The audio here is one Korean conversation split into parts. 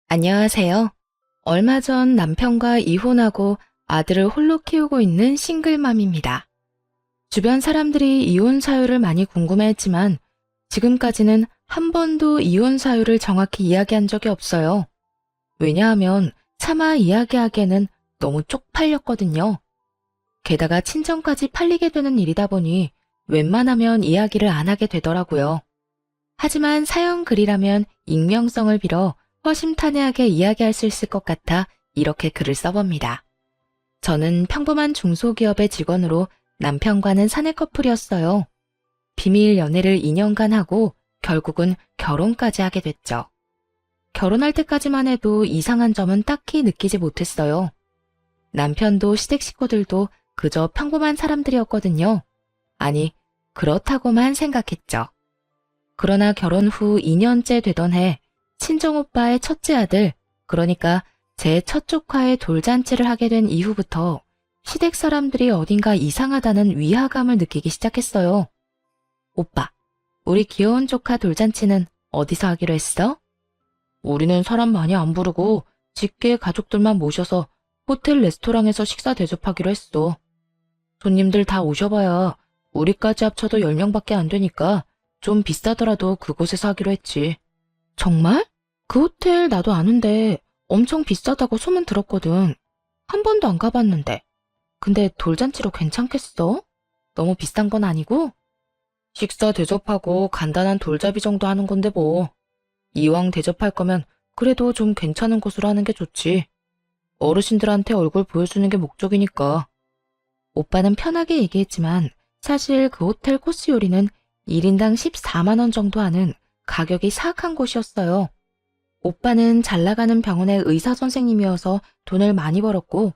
안녕하세요. 얼마 전 남편과 이혼하고 아들을 홀로 키우고 있는 싱글맘입니다. 주변 사람들이 이혼 사유를 많이 궁금해했지만 지금까지는 한 번도 이혼 사유를 정확히 이야기한 적이 없어요. 왜냐하면 차마 이야기하기에는 너무 쪽팔렸거든요. 게다가 친정까지 팔리게 되는 일이다 보니 웬만하면 이야기를 안 하게 되더라고요. 하지만 사연 글이라면 익명성을 빌어 허심탄회하게 이야기할 수 있을 것 같아 이렇게 글을 써봅니다. 저는 평범한 중소기업의 직원으로 남편과는 사내 커플이었어요. 비밀 연애를 2년간 하고 결국은 결혼까지 하게 됐죠. 결혼할 때까지만 해도 이상한 점은 딱히 느끼지 못했어요. 남편도 시댁 식구들도 그저 평범한 사람들이었거든요. 아니, 그렇다고만 생각했죠. 그러나 결혼 후 2년째 되던 해 친정오빠의 첫째 아들, 그러니까 제 첫 조카의 돌잔치를 하게 된 이후부터 시댁 사람들이 어딘가 이상하다는 위화감을 느끼기 시작했어요. 오빠, 우리 귀여운 조카 돌잔치는 어디서 하기로 했어? 우리는 사람 많이 안 부르고 직계 가족들만 모셔서 호텔 레스토랑에서 식사 대접하기로 했어. 손님들 다 오셔봐야 우리까지 합쳐도 10명밖에 안 되니까 좀 비싸더라도 그곳에서 하기로 했지. 정말? 그 호텔 나도 아는데 엄청 비싸다고 소문 들었거든. 한 번도 안 가봤는데. 근데 돌잔치로 괜찮겠어? 너무 비싼 건 아니고? 식사 대접하고 간단한 돌잡이 정도 하는 건데 뭐. 이왕 대접할 거면 그래도 좀 괜찮은 곳으로 하는 게 좋지. 어르신들한테 얼굴 보여주는 게 목적이니까. 오빠는 편하게 얘기했지만 사실 그 호텔 코스 요리는 1인당 14만 원 정도 하는 가격이 사악한 곳이었어요. 오빠는 잘 나가는 병원의 의사 선생님이어서 돈을 많이 벌었고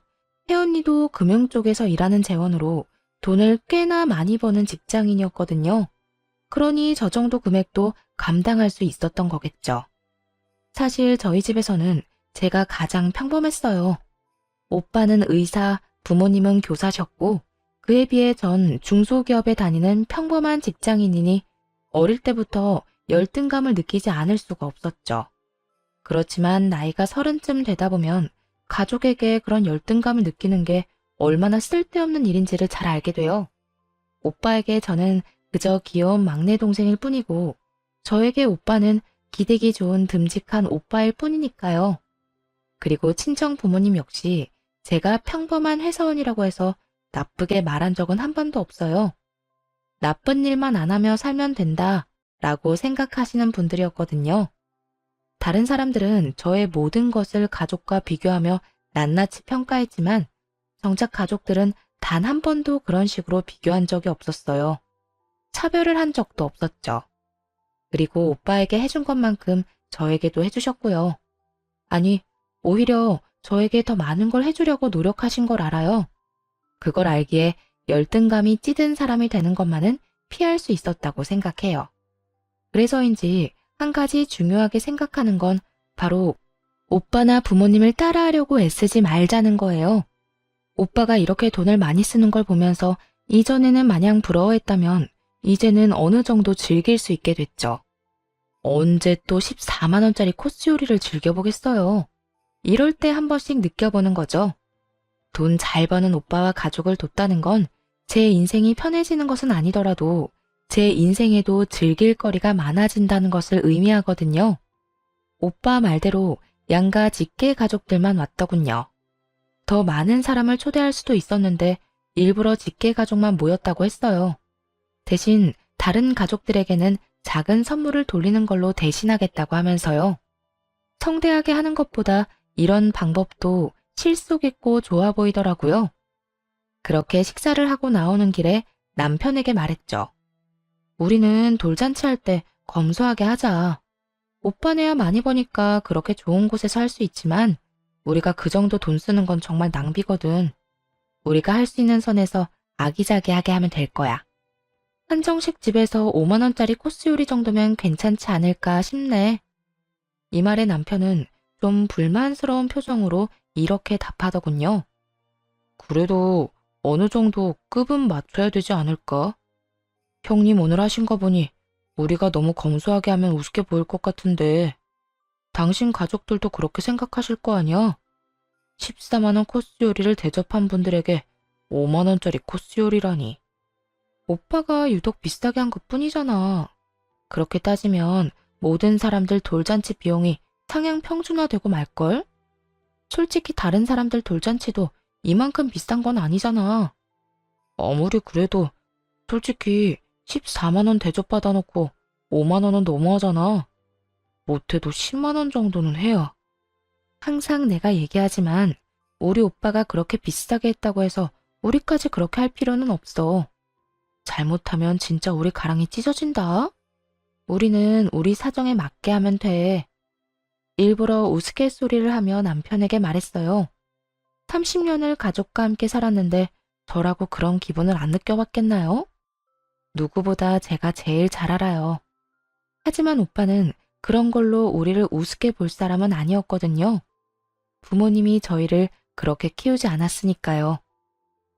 혜언니도 금융 쪽에서 일하는 재원으로 돈을 꽤나 많이 버는 직장인이었거든요. 그러니 저 정도 금액도 감당할 수 있었던 거겠죠. 사실 저희 집에서는 제가 가장 평범했어요. 오빠는 의사, 부모님은 교사셨고 그에 비해 전 중소기업에 다니는 평범한 직장인이니 어릴 때부터 열등감을 느끼지 않을 수가 없었죠. 그렇지만 나이가 30쯤 되다 보면 가족에게 그런 열등감을 느끼는 게 얼마나 쓸데없는 일인지를 잘 알게 돼요. 오빠에게 저는 그저 귀여운 막내 동생일 뿐이고 저에게 오빠는 기대기 좋은 듬직한 오빠일 뿐이니까요. 그리고 친정 부모님 역시 제가 평범한 회사원이라고 해서 나쁘게 말한 적은 한 번도 없어요. 나쁜 일만 안 하며 살면 된다 라고 생각하시는 분들이었거든요. 다른 사람들은 저의 모든 것을 가족과 비교하며 낱낱이 평가했지만 정작 가족들은 단 한 번도 그런 식으로 비교한 적이 없었어요. 차별을 한 적도 없었죠. 그리고 오빠에게 해준 것만큼 저에게도 해주셨고요. 아니, 오히려 저에게 더 많은 걸 해주려고 노력하신 걸 알아요. 그걸 알기에 열등감이 찌든 사람이 되는 것만은 피할 수 있었다고 생각해요. 그래서인지 한 가지 중요하게 생각하는 건 바로 오빠나 부모님을 따라하려고 애쓰지 말자는 거예요. 오빠가 이렇게 돈을 많이 쓰는 걸 보면서 이전에는 마냥 부러워했다면 이제는 어느 정도 즐길 수 있게 됐죠. 언제 또 14만 원짜리 코스 요리를 즐겨보겠어요. 이럴 때 한 번씩 느껴보는 거죠. 돈 잘 버는 오빠와 가족을 돕다는 건 제 인생이 편해지는 것은 아니더라도 제 인생에도 즐길 거리가 많아진다는 것을 의미하거든요. 오빠 말대로 양가 직계 가족들만 왔더군요. 더 많은 사람을 초대할 수도 있었는데 일부러 직계 가족만 모였다고 했어요. 대신 다른 가족들에게는 작은 선물을 돌리는 걸로 대신하겠다고 하면서요. 성대하게 하는 것보다 이런 방법도 실속 있고 좋아 보이더라고요. 그렇게 식사를 하고 나오는 길에 남편에게 말했죠. 우리는 돌잔치 할 때 검소하게 하자. 오빠네야 많이 버니까 그렇게 좋은 곳에서 할 수 있지만 우리가 그 정도 돈 쓰는 건 정말 낭비거든. 우리가 할 수 있는 선에서 아기자기하게 하면 될 거야. 한정식 집에서 5만 원짜리 코스 요리 정도면 괜찮지 않을까 싶네. 이 말에 남편은 좀 불만스러운 표정으로 이렇게 답하더군요. 그래도 어느 정도 급은 맞춰야 되지 않을까? 형님 오늘 하신 거 보니 우리가 너무 검소하게 하면 우습게 보일 것 같은데. 당신 가족들도 그렇게 생각하실 거 아니야? 14만 원 코스 요리를 대접한 분들에게 5만 원짜리 코스 요리라니. 오빠가 유독 비싸게 한 것뿐이잖아. 그렇게 따지면 모든 사람들 돌잔치 비용이 상향 평준화되고 말걸? 솔직히 다른 사람들 돌잔치도 이만큼 비싼 건 아니잖아. 아무리 그래도 솔직히 14만 원 대접받아 놓고 5만 원은 너무하잖아. 못해도 10만 원 정도는 해야. 항상 내가 얘기하지만 우리 오빠가 그렇게 비싸게 했다고 해서 우리까지 그렇게 할 필요는 없어. 잘못하면 진짜 우리 가랑이 찢어진다. 우리는 우리 사정에 맞게 하면 돼. 일부러 우스갯소리를 하며 남편에게 말했어요. 30년을 가족과 함께 살았는데 저라고 그런 기분을 안 느껴봤겠나요? 누구보다 제가 제일 잘 알아요. 하지만 오빠는 그런 걸로 우리를 우습게 볼 사람은 아니었거든요. 부모님이 저희를 그렇게 키우지 않았으니까요.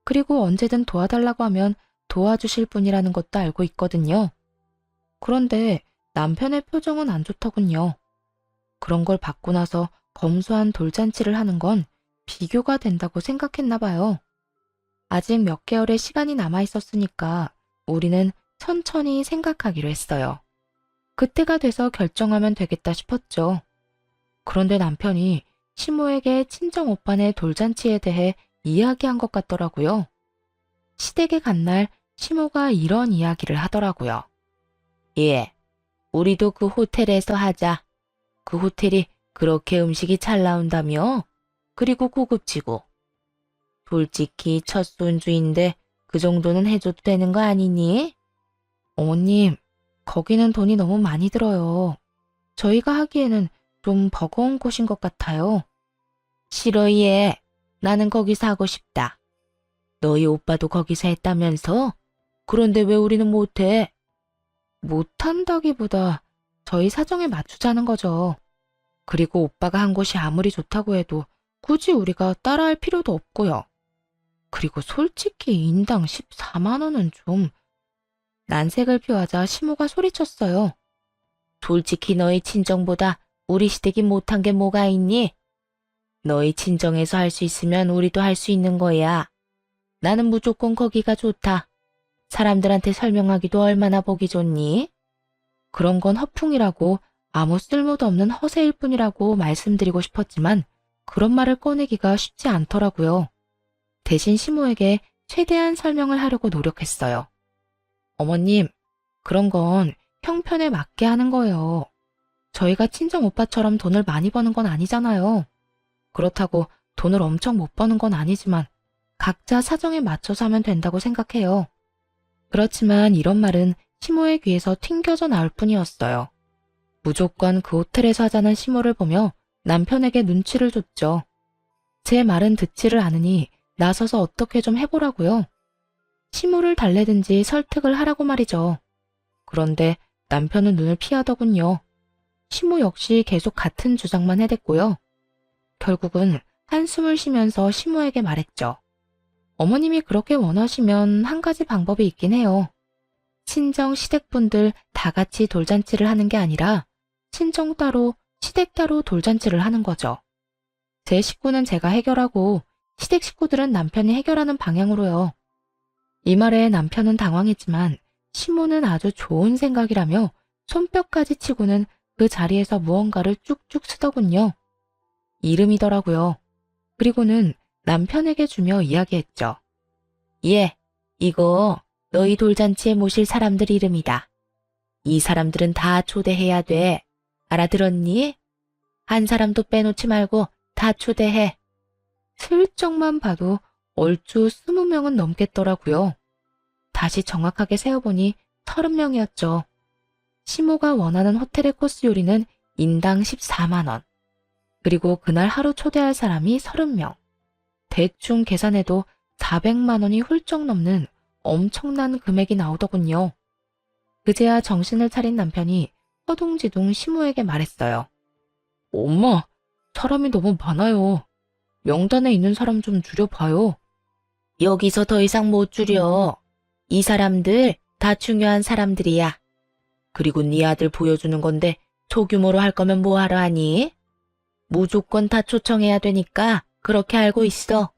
그리고 언제든 도와달라고 하면 도와주실 분이라는 것도 알고 있거든요. 그런데 남편의 표정은 안 좋더군요. 그런 걸 받고 나서 검소한 돌잔치를 하는 건 비교가 된다고 생각했나 봐요. 아직 몇 개월의 시간이 남아 있었으니까 우리는 천천히 생각하기로 했어요. 그때가 돼서 결정하면 되겠다 싶었죠. 그런데 남편이 시모에게 친정 오빠네 돌잔치에 대해 이야기한 것 같더라고요. 시댁에 간 날 시모가 이런 이야기를 하더라고요. 예, 우리도 그 호텔에서 하자. 그 호텔이 그렇게 음식이 잘 나온다며? 그리고 고급지고. 솔직히 첫 손주인데 그 정도는 해줘도 되는 거 아니니? 어머님, 거기는 돈이 너무 많이 들어요. 저희가 하기에는 좀 버거운 곳인 것 같아요. 싫어, 얘. 나는 거기서 하고 싶다. 너희 오빠도 거기서 했다면서? 그런데 왜 우리는 못해? 못한다기보다 저희 사정에 맞추자는 거죠. 그리고 오빠가 한 곳이 아무리 좋다고 해도 굳이 우리가 따라할 필요도 없고요. 그리고 솔직히 인당 14만 원은 좀... 난색을 표하자 시모가 소리쳤어요. 솔직히 너희 친정보다 우리 시댁이 못한 게 뭐가 있니? 너희 친정에서 할 수 있으면 우리도 할 수 있는 거야. 나는 무조건 거기가 좋다. 사람들한테 설명하기도 얼마나 보기 좋니? 그런 건 허풍이라고 아무 쓸모도 없는 허세일 뿐이라고 말씀드리고 싶었지만 그런 말을 꺼내기가 쉽지 않더라고요. 대신 시모에게 최대한 설명을 하려고 노력했어요. 어머님, 그런 건 형편에 맞게 하는 거예요. 저희가 친정 오빠처럼 돈을 많이 버는 건 아니잖아요. 그렇다고 돈을 엄청 못 버는 건 아니지만 각자 사정에 맞춰서 하면 된다고 생각해요. 그렇지만 이런 말은 시모의 귀에서 튕겨져 나올 뿐이었어요. 무조건 그 호텔에서 하자는 시모를 보며 남편에게 눈치를 줬죠. 제 말은 듣지를 않으니 나서서 어떻게 좀 해보라고요. 시모를 달래든지 설득을 하라고 말이죠. 그런데 남편은 눈을 피하더군요. 시모 역시 계속 같은 주장만 해댔고요. 결국은 한숨을 쉬면서 시모에게 말했죠. 어머님이 그렇게 원하시면 한 가지 방법이 있긴 해요. 친정 시댁분들 다 같이 돌잔치를 하는 게 아니라 친정 따로 시댁 따로 돌잔치를 하는 거죠. 제 식구는 제가 해결하고 시댁 식구들은 남편이 해결하는 방향으로요. 이 말에 남편은 당황했지만 시모는 아주 좋은 생각이라며 손뼉까지 치고는 그 자리에서 무언가를 쭉쭉 쓰더군요. 이름이더라고요. 그리고는 남편에게 주며 이야기했죠. 예, 이거 너희 돌잔치에 모실 사람들 이름이다. 이 사람들은 다 초대해야 돼. 알아들었니? 한 사람도 빼놓지 말고 다 초대해. 슬쩍만 봐도 얼추 20명은 넘겠더라고요. 다시 정확하게 세어보니 30명이었죠. 시모가 원하는 호텔의 코스 요리는 인당 14만 원. 그리고 그날 하루 초대할 사람이 30명. 대충 계산해도 400만 원이 훌쩍 넘는 엄청난 금액이 나오더군요. 그제야 정신을 차린 남편이 허둥지둥 시모에게 말했어요. 엄마, 사람이 너무 많아요. 명단에 있는 사람 좀 줄여봐요. 여기서 더 이상 못 줄여. 이 사람들 다 중요한 사람들이야. 그리고 네 아들 보여주는 건데 소규모로 할 거면 뭐하러 하니? 무조건 다 초청해야 되니까 그렇게 알고 있어.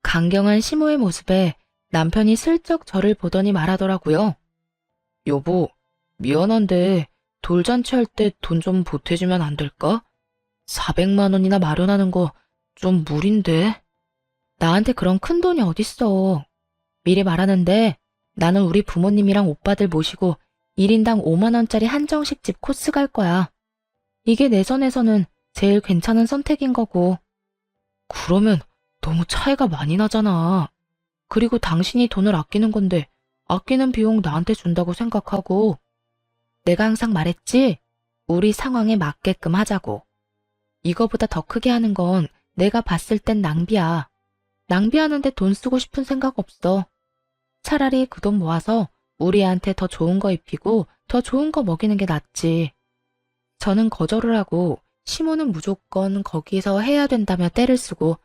강경한 시모의 모습에 남편이 슬쩍 저를 보더니 말하더라고요. 여보, 미안한데 돌잔치 할 때 돈 좀 보태주면 안 될까? 400만 원이나 마련하는 거 좀 무린데. 나한테 그런 큰 돈이 어딨어. 미리 말하는데 나는 우리 부모님이랑 오빠들 모시고 1인당 5만 원짜리 한정식 집 코스 갈 거야. 이게 내 선에서는 제일 괜찮은 선택인 거고. 그러면 너무 차이가 많이 나잖아. 그리고 당신이 돈을 아끼는 건데 아끼는 비용 나한테 준다고 생각하고. 내가 항상 말했지? 우리 상황에 맞게끔 하자고. 이거보다 더 크게 하는 건 내가 봤을 땐 낭비야. 낭비하는데 돈 쓰고 싶은 생각 없어. 차라리 그 돈 모아서 우리한테 더 좋은 거 입히고 더 좋은 거 먹이는 게 낫지. 저는 거절을 하고 시모는 무조건 거기서 해야 된다며 떼를 쓰고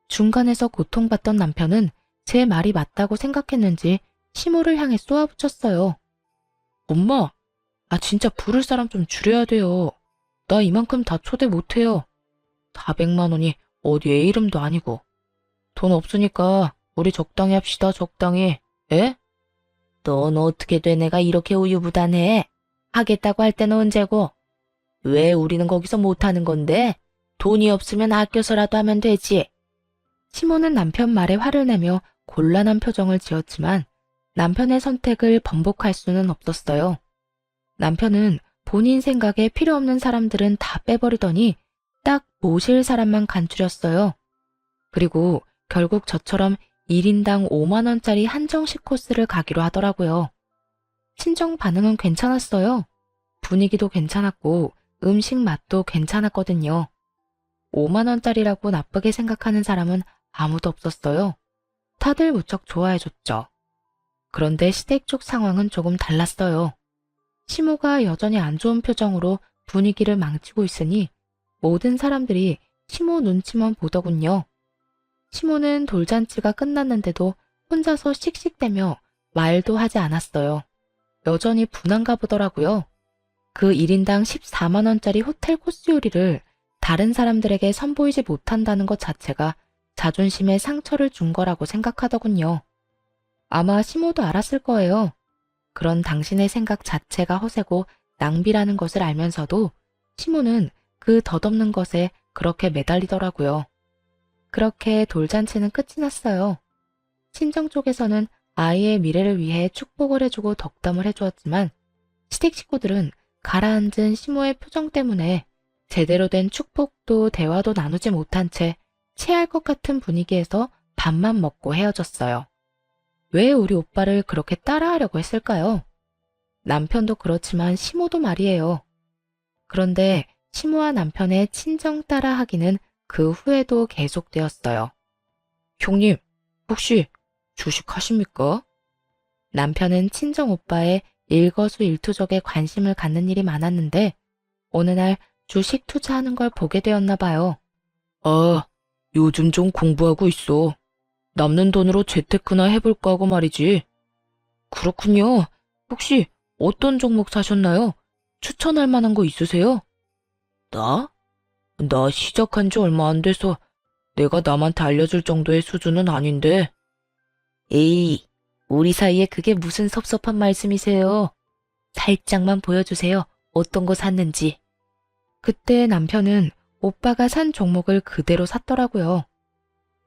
중간에서 고통받던 남편은 제 말이 맞다고 생각했는지 시모를 향해 쏘아붙였어요. 엄마, 진짜 부를 사람 좀 줄여야 돼요. 나 이만큼 다 초대 못해요. 400만 원이 어디 애 이름도 아니고. 돈 없으니까 우리 적당히 합시다, 적당히. 에? 넌 어떻게 돼 내가 이렇게 우유부단해? 하겠다고 할 때는 언제고? 왜 우리는 거기서 못하는 건데? 돈이 없으면 아껴서라도 하면 되지. 시모는 남편 말에 화를 내며 곤란한 표정을 지었지만 남편의 선택을 번복할 수는 없었어요. 남편은 본인 생각에 필요 없는 사람들은 다 빼버리더니 딱 모실 사람만 간추렸어요. 그리고 결국 저처럼 1인당 5만 원짜리 한정식 코스를 가기로 하더라고요. 친정 반응은 괜찮았어요. 분위기도 괜찮았고 음식 맛도 괜찮았거든요. 5만 원짜리라고 나쁘게 생각하는 사람은 아무도 없었어요. 다들 무척 좋아해줬죠. 그런데 시댁 쪽 상황은 조금 달랐어요. 시모가 여전히 안 좋은 표정으로 분위기를 망치고 있으니 모든 사람들이 시모 눈치만 보더군요. 시모는 돌잔치가 끝났는데도 혼자서 씩씩대며 말도 하지 않았어요. 여전히 분한가 보더라고요. 그 1인당 14만 원짜리 호텔 코스 요리를 다른 사람들에게 선보이지 못한다는 것 자체가 자존심에 상처를 준 거라고 생각하더군요. 아마 시모도 알았을 거예요. 그런 당신의 생각 자체가 허세고 낭비라는 것을 알면서도 시모는 그 덧없는 것에 그렇게 매달리더라고요. 그렇게 돌잔치는 끝이 났어요. 친정 쪽에서는 아이의 미래를 위해 축복을 해주고 덕담을 해주었지만 시댁 식구들은 가라앉은 시모의 표정 때문에 제대로 된 축복도 대화도 나누지 못한 채 체할 것 같은 분위기에서 밥만 먹고 헤어졌어요. 왜 우리 오빠를 그렇게 따라하려고 했을까요? 남편도 그렇지만 시모도 말이에요. 그런데 시모와 남편의 친정 따라하기는 그 후에도 계속되었어요. 형님, 혹시 주식하십니까? 남편은 친정 오빠의 일거수일투족에 관심을 갖는 일이 많았는데 어느 날 주식 투자하는 걸 보게 되었나 봐요. 요즘 좀 공부하고 있어. 남는 돈으로 재테크나 해볼까 하고 말이지. 그렇군요. 혹시 어떤 종목 사셨나요? 추천할 만한 거 있으세요? 나? 나 시작한 지 얼마 안 돼서 내가 남한테 알려줄 정도의 수준은 아닌데. 에이, 우리 사이에 그게 무슨 섭섭한 말씀이세요? 살짝만 보여주세요. 어떤 거 샀는지. 그때 남편은 오빠가 산 종목을 그대로 샀더라고요.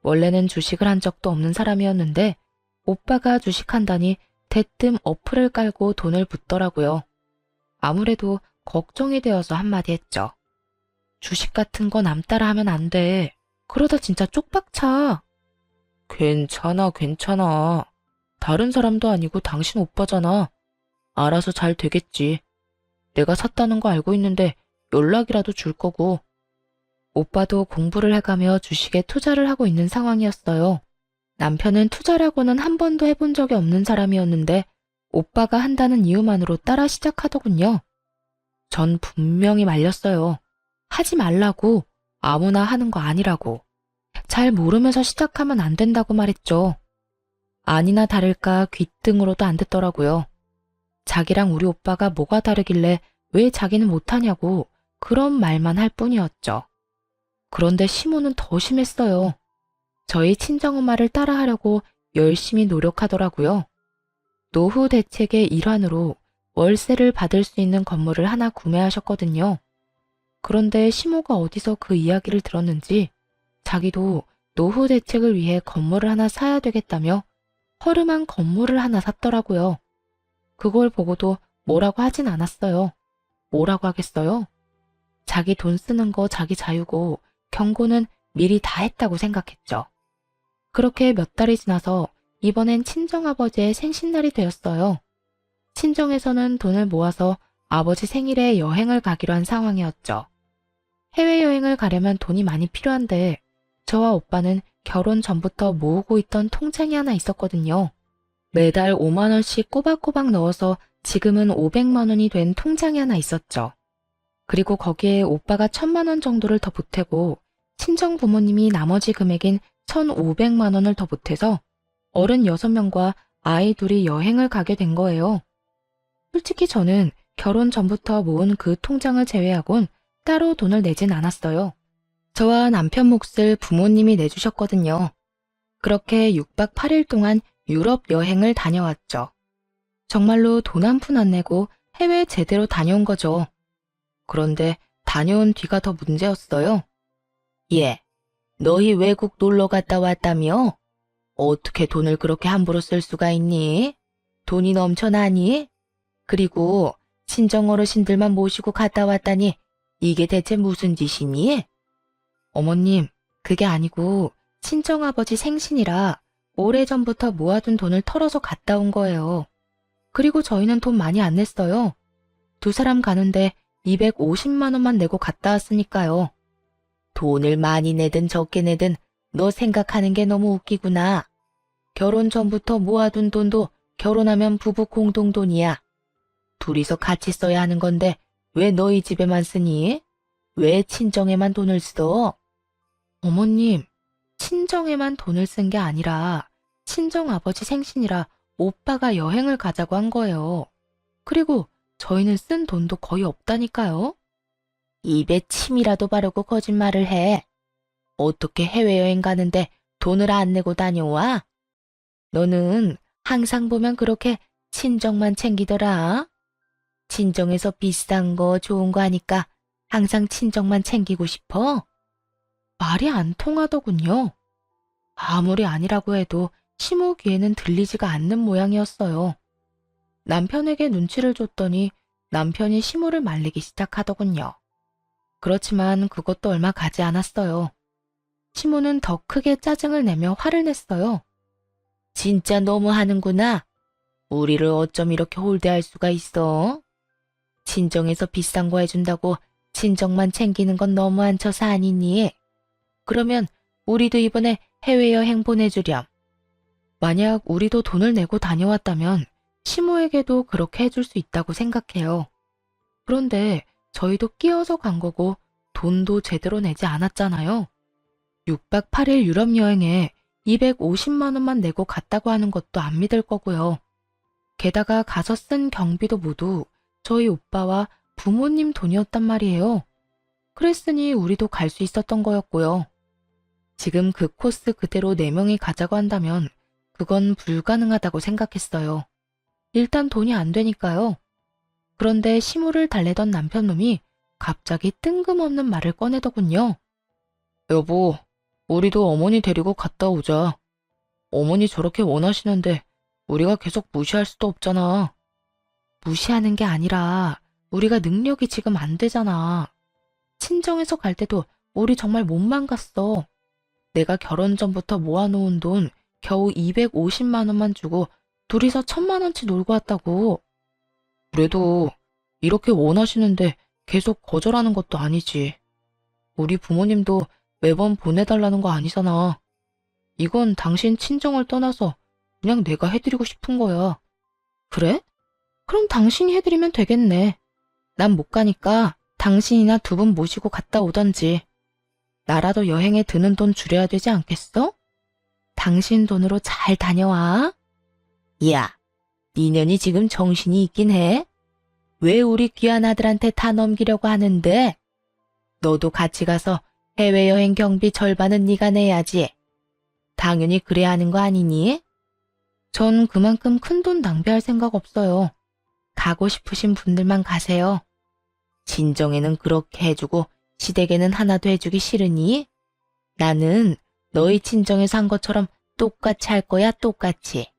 원래는 주식을 한 적도 없는 사람이었는데 오빠가 주식한다니 대뜸 어플을 깔고 돈을 붓더라고요. 아무래도 걱정이 되어서 한마디 했죠. 주식 같은 거 남 따라 하면 안 돼. 그러다 진짜 쪽박차. 괜찮아, 괜찮아. 다른 사람도 아니고 당신 오빠잖아. 알아서 잘 되겠지. 내가 샀다는 거 알고 있는데 연락이라도 줄 거고. 오빠도 공부를 해가며 주식에 투자를 하고 있는 상황이었어요. 남편은 투자라고는 한 번도 해본 적이 없는 사람이었는데 오빠가 한다는 이유만으로 따라 시작하더군요. 전 분명히 말렸어요. 하지 말라고. 아무나 하는 거 아니라고. 잘 모르면서 시작하면 안 된다고 말했죠. 아니나 다를까 귓등으로도 안 듣더라고요. 자기랑 우리 오빠가 뭐가 다르길래 왜 자기는 못하냐고 그런 말만 할 뿐이었죠. 그런데 시모는 더 심했어요. 저희 친정엄마를 따라하려고 열심히 노력하더라고요. 노후 대책의 일환으로 월세를 받을 수 있는 건물을 하나 구매하셨거든요. 그런데 시모가 어디서 그 이야기를 들었는지 자기도 노후 대책을 위해 건물을 하나 사야 되겠다며 허름한 건물을 하나 샀더라고요. 그걸 보고도 뭐라고 하진 않았어요. 뭐라고 하겠어요? 자기 돈 쓰는 거 자기 자유고 경고는 미리 다 했다고 생각했죠. 그렇게 몇 달이 지나서 이번엔 친정아버지의 생신날이 되었어요. 친정에서는 돈을 모아서 아버지 생일에 여행을 가기로 한 상황이었죠. 해외여행을 가려면 돈이 많이 필요한데 저와 오빠는 결혼 전부터 모으고 있던 통장이 하나 있었거든요. 매달 5만 원씩 꼬박꼬박 넣어서 지금은 500만 원이 된 통장이 하나 있었죠. 그리고 거기에 오빠가 1000만 원 정도를 더 보태고 친정 부모님이 나머지 금액인 1500만 원을 더 보태서 어른 6명과 아이 둘이 여행을 가게 된 거예요. 솔직히 저는 결혼 전부터 모은 그 통장을 제외하곤 따로 돈을 내진 않았어요. 저와 남편 몫을 부모님이 내주셨거든요. 그렇게 6박 8일 동안 유럽 여행을 다녀왔죠. 정말로 돈 한 푼 안 내고 해외 제대로 다녀온 거죠. 그런데 다녀온 뒤가 더 문제였어요. 예, 너희 외국 놀러 갔다 왔다며? 어떻게 돈을 그렇게 함부로 쓸 수가 있니? 돈이 넘쳐나니? 그리고 친정 어르신들만 모시고 갔다 왔다니 이게 대체 무슨 짓이니? 어머님, 그게 아니고 친정아버지 생신이라 오래전부터 모아둔 돈을 털어서 갔다 온 거예요. 그리고 저희는 돈 많이 안 냈어요. 두 사람 가는데 250만 원만 내고 갔다 왔으니까요. 돈을 많이 내든 적게 내든 너 생각하는 게 너무 웃기구나. 결혼 전부터 모아둔 돈도 결혼하면 부부 공동돈이야. 둘이서 같이 써야 하는 건데 왜 너희 집에만 쓰니? 왜 친정에만 돈을 써? 어머님, 친정에만 돈을 쓴 게 아니라 친정아버지 생신이라 오빠가 여행을 가자고 한 거예요. 그리고 저희는 쓴 돈도 거의 없다니까요. 입에 침이라도 바르고 거짓말을 해. 어떻게 해외여행 가는데 돈을 안 내고 다녀와? 너는 항상 보면 그렇게 친정만 챙기더라. 친정에서 비싼 거 좋은 거 하니까 항상 친정만 챙기고 싶어? 말이 안 통하더군요. 아무리 아니라고 해도 시모 귀에는 들리지가 않는 모양이었어요. 남편에게 눈치를 줬더니 남편이 시모를 말리기 시작하더군요. 그렇지만 그것도 얼마 가지 않았어요. 시모는 더 크게 짜증을 내며 화를 냈어요. 진짜 너무하는구나. 우리를 어쩜 이렇게 홀대할 수가 있어? 친정에서 비싼 거 해준다고 친정만 챙기는 건 너무한 처사 아니니? 그러면 우리도 이번에 해외여행 보내주렴. 만약 우리도 돈을 내고 다녀왔다면 시모에게도 그렇게 해줄 수 있다고 생각해요. 그런데 저희도 끼어서 간 거고 돈도 제대로 내지 않았잖아요. 6박 8일 유럽 여행에 250만 원만 내고 갔다고 하는 것도 안 믿을 거고요. 게다가 가서 쓴 경비도 모두 저희 오빠와 부모님 돈이었단 말이에요. 그랬으니 우리도 갈 수 있었던 거였고요. 지금 그 코스 그대로 4명이 가자고 한다면 그건 불가능하다고 생각했어요. 일단 돈이 안 되니까요. 그런데 시무를 달래던 남편놈이 갑자기 뜬금없는 말을 꺼내더군요. 여보, 우리도 어머니 데리고 갔다 오자. 어머니 저렇게 원하시는데 우리가 계속 무시할 수도 없잖아. 무시하는 게 아니라 우리가 능력이 지금 안 되잖아. 친정에서 갈 때도 우리 정말 몸만 갔어. 내가 결혼 전부터 모아놓은 돈 겨우 250만 원만 주고 둘이서 1000만 원치 놀고 왔다고. 그래도 이렇게 원하시는데 계속 거절하는 것도 아니지. 우리 부모님도 매번 보내달라는 거 아니잖아. 이건 당신 친정을 떠나서 그냥 내가 해드리고 싶은 거야. 그래? 그럼 당신이 해드리면 되겠네. 난 못 가니까 당신이나 두 분 모시고 갔다 오던지. 나라도 여행에 드는 돈 줄여야 되지 않겠어? 당신 돈으로 잘 다녀와. 야, 니년이 지금 정신이 있긴 해? 왜 우리 귀한 아들한테 다 넘기려고 하는데? 너도 같이 가서 해외여행 경비 절반은 네가 내야지. 당연히 그래야 하는 거 아니니? 전 그만큼 큰돈 낭비할 생각 없어요. 가고 싶으신 분들만 가세요. 친정에는 그렇게 해주고 시댁에는 하나도 해주기 싫으니? 나는 너희 친정에서 한 것처럼 똑같이 할 거야, 똑같이.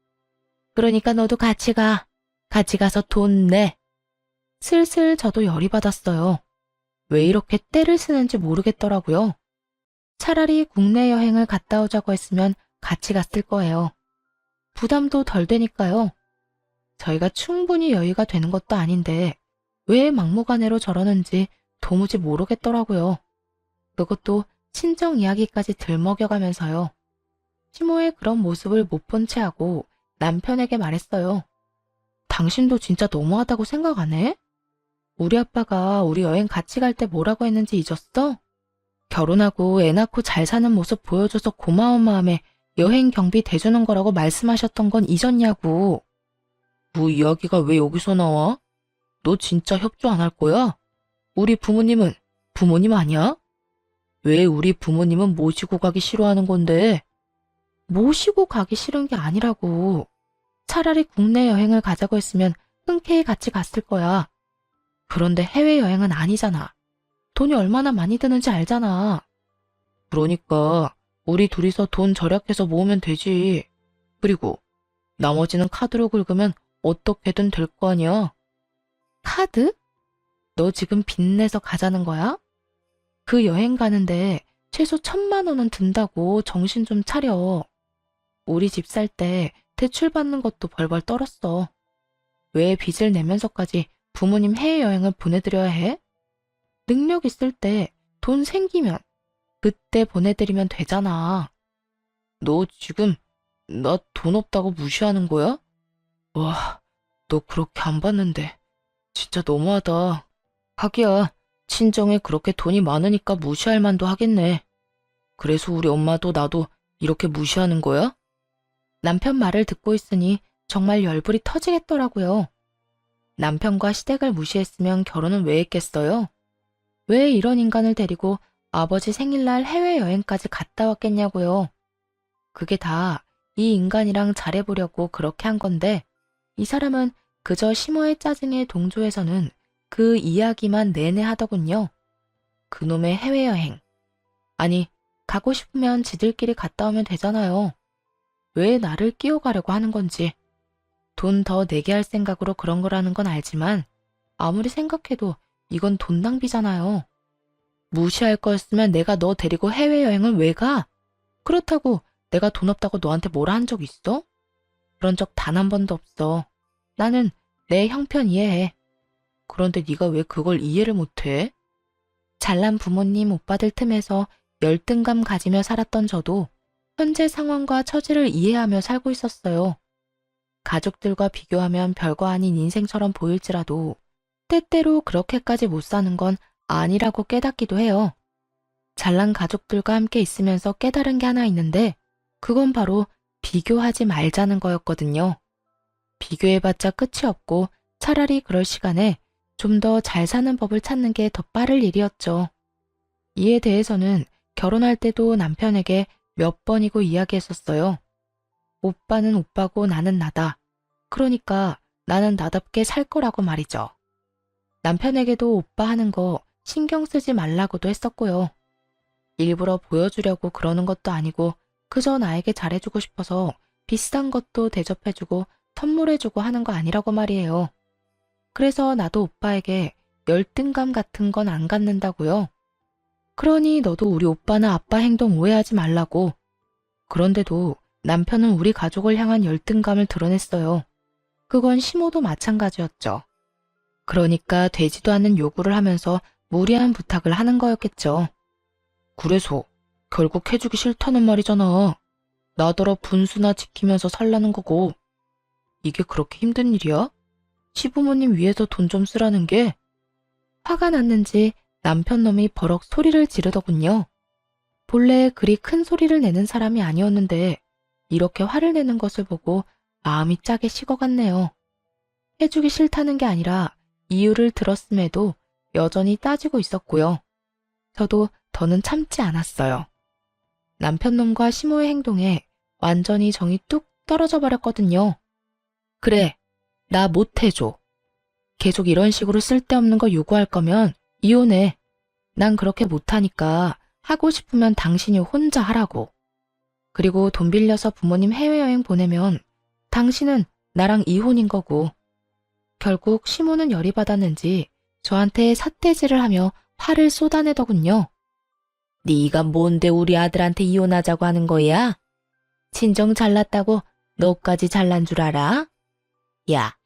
그러니까 너도 같이 가. 같이 가서 돈 내. 슬슬 저도 열이 받았어요. 왜 이렇게 떼를 쓰는지 모르겠더라고요. 차라리 국내 여행을 갔다 오자고 했으면 같이 갔을 거예요. 부담도 덜 되니까요. 저희가 충분히 여유가 되는 것도 아닌데 왜 막무가내로 저러는지 도무지 모르겠더라고요. 그것도 친정 이야기까지 들먹여가면서요. 시모의 그런 모습을 못 본 채 하고 남편에게 말했어요. 당신도 진짜 너무하다고 생각 안 해? 우리 아빠가 우리 여행 같이 갈 때 뭐라고 했는지 잊었어? 결혼하고 애 낳고 잘 사는 모습 보여줘서 고마운 마음에 여행 경비 대주는 거라고 말씀하셨던 건 잊었냐고. 뭐 이야기가 왜 여기서 나와? 너 진짜 협조 안 할 거야? 우리 부모님은 부모님 아니야? 왜 우리 부모님은 모시고 가기 싫어하는 건데? 모시고 가기 싫은 게 아니라고. 차라리 국내 여행을 가자고 했으면 흔쾌히 같이 갔을 거야. 그런데 해외여행은 아니잖아. 돈이 얼마나 많이 드는지 알잖아. 그러니까 우리 둘이서 돈 절약해서 모으면 되지. 그리고 나머지는 카드로 긁으면 어떻게든 될 거 아니야. 카드? 너 지금 빚내서 가자는 거야? 그 여행 가는데 최소 1,000만 원은 든다고 정신 좀 차려. 우리 집 살 때 대출 받는 것도 벌벌 떨었어. 왜 빚을 내면서까지 부모님 해외여행을 보내드려야 해? 능력 있을 때 돈 생기면 그때 보내드리면 되잖아. 너 지금 나 돈 없다고 무시하는 거야? 와, 너 그렇게 안 봤는데 진짜 너무하다. 하기야, 친정에 그렇게 돈이 많으니까 무시할 만도 하겠네. 그래서 우리 엄마도 나도 이렇게 무시하는 거야? 남편 말을 듣고 있으니 정말 열불이 터지겠더라고요. 남편과 시댁을 무시했으면 결혼은 왜 했겠어요? 왜 이런 인간을 데리고 아버지 생일날 해외여행까지 갔다 왔겠냐고요. 그게 다 이 인간이랑 잘해보려고 그렇게 한 건데 이 사람은 그저 시모의 짜증에 동조해서는 그 이야기만 내내 하더군요. 그놈의 해외여행. 아니, 가고 싶으면 지들끼리 갔다 오면 되잖아요. 왜 나를 끼워가려고 하는 건지. 돈 더 내게 할 생각으로 그런 거라는 건 알지만 아무리 생각해도 이건 돈 낭비잖아요. 무시할 거였으면 내가 너 데리고 해외여행을 왜 가? 그렇다고 내가 돈 없다고 너한테 뭐라 한 적 있어? 그런 적 단 한 번도 없어. 나는 내 형편 이해해. 그런데 네가 왜 그걸 이해를 못해? 잘난 부모님 오빠들 틈에서 열등감 가지며 살았던 저도 현재 상황과 처지를 이해하며 살고 있었어요. 가족들과 비교하면 별거 아닌 인생처럼 보일지라도 때때로 그렇게까지 못 사는 건 아니라고 깨닫기도 해요. 잘난 가족들과 함께 있으면서 깨달은 게 하나 있는데 그건 바로 비교하지 말자는 거였거든요. 비교해봤자 끝이 없고 차라리 그럴 시간에 좀 더 잘 사는 법을 찾는 게 더 빠를 일이었죠. 이에 대해서는 결혼할 때도 남편에게 몇 번이고 이야기했었어요. 오빠는 오빠고 나는 나다. 그러니까 나는 나답게 살 거라고 말이죠. 남편에게도 오빠 하는 거 신경 쓰지 말라고도 했었고요. 일부러 보여주려고 그러는 것도 아니고 그저 나에게 잘해주고 싶어서 비싼 것도 대접해주고 선물해주고 하는 거 아니라고 말이에요. 그래서 나도 오빠에게 열등감 같은 건 안 갖는다고요. 그러니 너도 우리 오빠나 아빠 행동 오해하지 말라고. 그런데도 남편은 우리 가족을 향한 열등감을 드러냈어요. 그건 시모도 마찬가지였죠. 그러니까 되지도 않는 요구를 하면서 무리한 부탁을 하는 거였겠죠. 그래서 결국 해주기 싫다는 말이잖아. 나더러 분수나 지키면서 살라는 거고. 이게 그렇게 힘든 일이야? 시부모님 위해서 돈 좀 쓰라는 게? 화가 났는지 남편 놈이 버럭 소리를 지르더군요. 본래 그리 큰 소리를 내는 사람이 아니었는데 이렇게 화를 내는 것을 보고 마음이 짜게 식어갔네요. 해주기 싫다는 게 아니라 이유를 들었음에도 여전히 따지고 있었고요. 저도 더는 참지 않았어요. 남편놈과 시모의 행동에 완전히 정이 뚝 떨어져 버렸거든요. 그래, 나 못해줘. 계속 이런 식으로 쓸데없는 거 요구할 거면 이혼해. 난 그렇게 못하니까 하고 싶으면 당신이 혼자 하라고. 그리고 돈 빌려서 부모님 해외여행 보내면 당신은 나랑 이혼인 거고. 결국 시모는 열이 받았는지 저한테 삿대질을 하며 화를 쏟아내더군요. 네가 뭔데 우리 아들한테 이혼하자고 하는 거야? 친정 잘났다고 너까지 잘난 줄 알아? 야,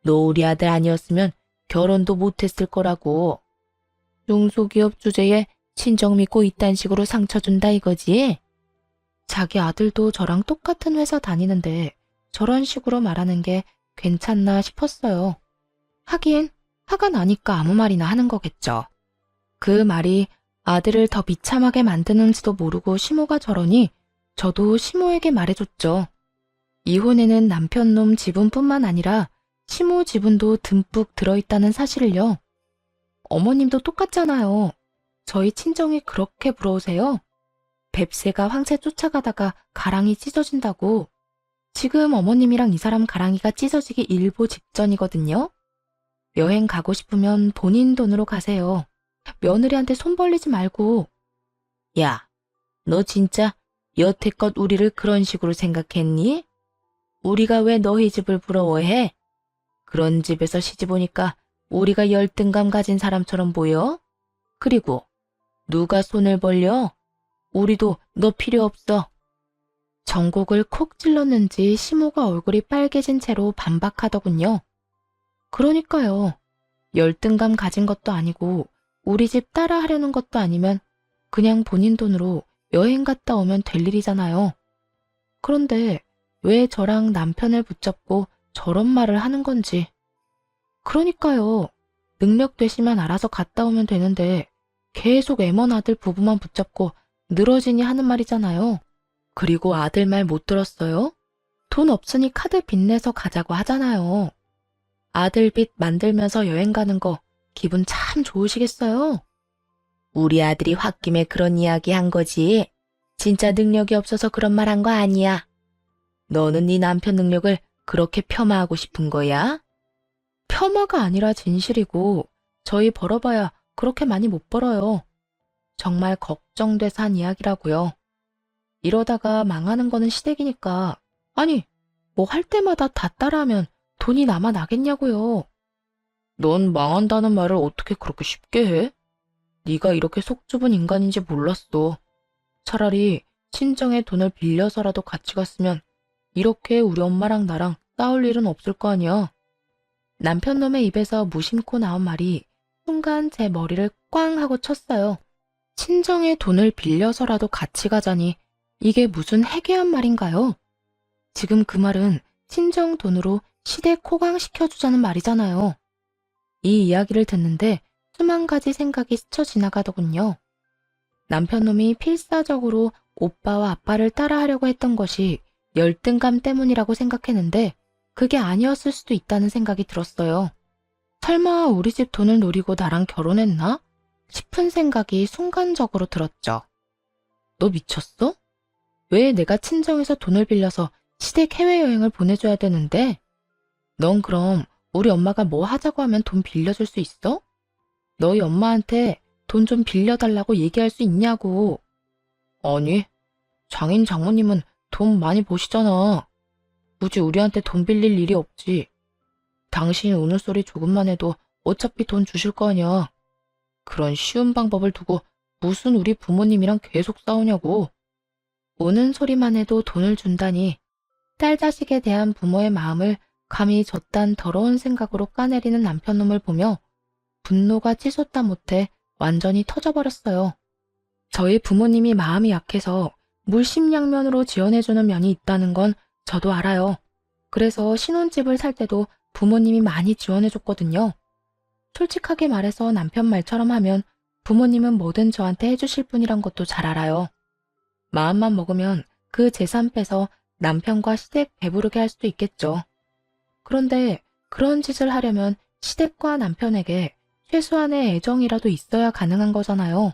너 우리 아들 아니었으면 결혼도 못했을 거라고. 중소기업 주제에 친정 믿고 이딴 식으로 상처 준다 이거지? 자기 아들도 저랑 똑같은 회사 다니는데 저런 식으로 말하는 게 괜찮나 싶었어요. 하긴 화가 나니까 아무 말이나 하는 거겠죠. 그 말이 아들을 더 비참하게 만드는지도 모르고 시모가 저러니 저도 시모에게 말해줬죠. 이혼에는 남편놈 지분뿐만 아니라 시모 지분도 듬뿍 들어있다는 사실을요. 어머님도 똑같잖아요. 저희 친정이 그렇게 부러우세요? 뱁새가 황새 쫓아가다가 가랑이 찢어진다고. 지금 어머님이랑 이 사람 가랑이가 찢어지기 일보 직전이거든요. 여행 가고 싶으면 본인 돈으로 가세요. 며느리한테 손 벌리지 말고. 야, 너 진짜 여태껏 우리를 그런 식으로 생각했니? 우리가 왜 너희 집을 부러워해? 그런 집에서 시집 오니까 우리가 열등감 가진 사람처럼 보여? 그리고 누가 손을 벌려? 우리도 너 필요 없어. 전곡을 콕 찔렀는지 시모가 얼굴이 빨개진 채로 반박하더군요. 그러니까요. 열등감 가진 것도 아니고 우리 집 따라 하려는 것도 아니면 그냥 본인 돈으로 여행 갔다 오면 될 일이잖아요. 그런데 왜 저랑 남편을 붙잡고 저런 말을 하는 건지. 그러니까요. 능력 되시면 알아서 갔다 오면 되는데 계속 애먼 아들 부부만 붙잡고 늘어지니 하는 말이잖아요. 그리고 아들 말 못 들었어요? 돈 없으니 카드 빚내서 가자고 하잖아요. 아들 빚 만들면서 여행 가는 거 기분 참 좋으시겠어요? 우리 아들이 홧김에 그런 이야기 한 거지. 진짜 능력이 없어서 그런 말 한 거 아니야. 너는 네 남편 능력을 그렇게 폄하하고 싶은 거야? 폄하가 아니라 진실이고 저희 벌어봐야 그렇게 많이 못 벌어요. 정말 걱정돼서 한 이야기라고요. 이러다가 망하는 거는 시댁이니까 아니 뭐 할 때마다 다 따라하면 돈이 남아 나겠냐고요. 넌 망한다는 말을 어떻게 그렇게 쉽게 해? 네가 이렇게 속 좁은 인간인지 몰랐어. 차라리 친정에 돈을 빌려서라도 같이 갔으면 이렇게 우리 엄마랑 나랑 싸울 일은 없을 거 아니야. 남편놈의 입에서 무심코 나온 말이 순간 제 머리를 꽝 하고 쳤어요. 친정에 돈을 빌려서라도 같이 가자니 이게 무슨 해괴한 말인가요? 지금 그 말은 친정 돈으로 시댁 호강시켜주자는 말이잖아요. 이 이야기를 듣는데 수만 가지 생각이 스쳐 지나가더군요. 남편놈이 필사적으로 오빠와 아빠를 따라하려고 했던 것이 열등감 때문이라고 생각했는데 그게 아니었을 수도 있다는 생각이 들었어요. 설마 우리 집 돈을 노리고 나랑 결혼했나? 싶은 생각이 순간적으로 들었죠. 너 미쳤어? 왜 내가 친정에서 돈을 빌려서 시댁 해외여행을 보내줘야 되는데? 넌 그럼 우리 엄마가 뭐 하자고 하면 돈 빌려줄 수 있어? 너희 엄마한테 돈 좀 빌려달라고 얘기할 수 있냐고. 아니, 장인 장모님은 돈 많이 버시잖아. 굳이 우리한테 돈 빌릴 일이 없지. 당신이 우는 소리 조금만 해도 어차피 돈 주실 거 아니야. 그런 쉬운 방법을 두고 무슨 우리 부모님이랑 계속 싸우냐고. 우는 소리만 해도 돈을 준다니 딸 자식에 대한 부모의 마음을 감히 저딴 더러운 생각으로 까내리는 남편놈을 보며 분노가 치솟다 못해 완전히 터져버렸어요. 저희 부모님이 마음이 약해서 물심양면으로 지원해주는 면이 있다는 건 저도 알아요. 그래서 신혼집을 살 때도 부모님이 많이 지원해줬거든요. 솔직하게 말해서 남편 말처럼 하면 부모님은 뭐든 저한테 해주실 분이란 것도 잘 알아요. 마음만 먹으면 그 재산 빼서 남편과 시댁 배부르게 할 수도 있겠죠. 그런데 그런 짓을 하려면 시댁과 남편에게 최소한의 애정이라도 있어야 가능한 거잖아요.